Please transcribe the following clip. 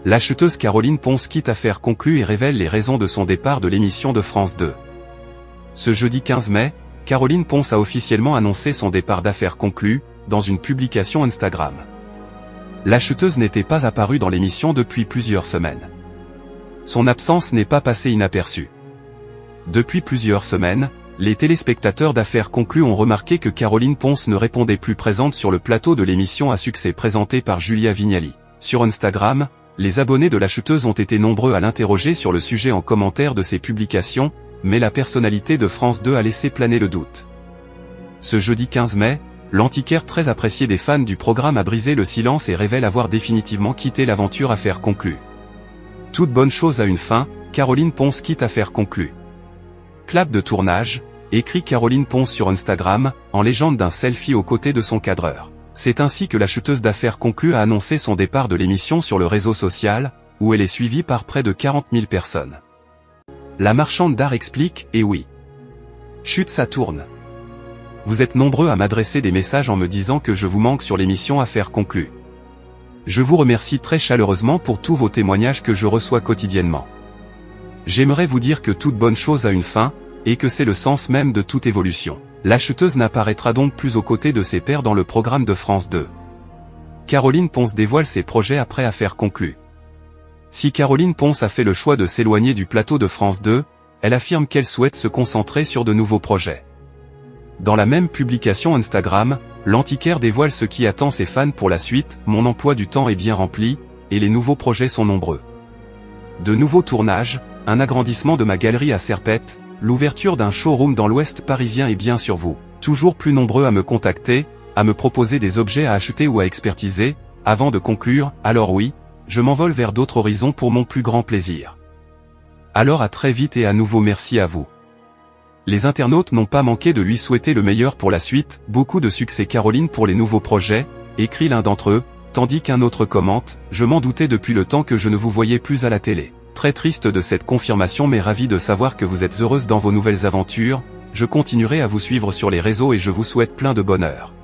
L'acheteuse Caroline Ponce quitte affaire conclue et révèle les raisons de son départ de l'émission de France 2. Ce jeudi 15 mai, Caroline Ponce a officiellement annoncé son départ d'affaires conclue, dans une publication Instagram. L'acheteuse n'était pas apparue dans l'émission depuis plusieurs semaines. Son absence n'est pas passée inaperçue. Depuis plusieurs semaines, les téléspectateurs d'affaires conclues ont remarqué que Caroline Ponce ne répondait plus présente sur le plateau de l'émission à succès présentée par Julia Vignali. Sur Instagram, les abonnés de l'acheteuse ont été nombreux à l'interroger sur le sujet en commentaire de ses publications, mais la personnalité de France 2 a laissé planer le doute. Ce jeudi 15 mai, l'antiquaire très apprécié des fans du programme a brisé le silence et révèle avoir définitivement quitté l'aventure affaires conclues. Toute bonne chose a une fin, Caroline Ponce quitte affaires conclues. Clap de tournage, écrit Caroline Ponce sur Instagram, en légende d'un selfie aux côtés de son cadreur. C'est ainsi que l'acheteuse d'affaires conclue a annoncé son départ de l'émission sur le réseau social, où elle est suivie par près de 40 000 personnes. La marchande d'art explique, et oui. Chut, ça tourne. Vous êtes nombreux à m'adresser des messages en me disant que je vous manque sur l'émission Affaires conclues. Je vous remercie très chaleureusement pour tous vos témoignages que je reçois quotidiennement. J'aimerais vous dire que toute bonne chose a une fin, et que c'est le sens même de toute évolution. L'acheteuse n'apparaîtra donc plus aux côtés de ses pairs dans le programme de France 2. Caroline Ponce dévoile ses projets après affaires conclues. Si Caroline Ponce a fait le choix de s'éloigner du plateau de France 2, elle affirme qu'elle souhaite se concentrer sur de nouveaux projets. Dans la même publication Instagram, l'antiquaire dévoile ce qui attend ses fans pour la suite. Mon emploi du temps est bien rempli, et les nouveaux projets sont nombreux. De nouveaux tournages, un agrandissement de ma galerie à Serpette, l'ouverture d'un showroom dans l'ouest parisien est bien sur vous. Toujours plus nombreux à me contacter, à me proposer des objets à acheter ou à expertiser, avant de conclure, alors oui, je m'envole vers d'autres horizons pour mon plus grand plaisir. Alors à très vite et à nouveau merci à vous. Les internautes n'ont pas manqué de lui souhaiter le meilleur pour la suite, beaucoup de succès Caroline pour les nouveaux projets, écrit l'un d'entre eux, tandis qu'un autre commente, je m'en doutais depuis le temps que je ne vous voyais plus à la télé. Très triste de cette confirmation mais ravi de savoir que vous êtes heureuse dans vos nouvelles aventures, je continuerai à vous suivre sur les réseaux et je vous souhaite plein de bonheur.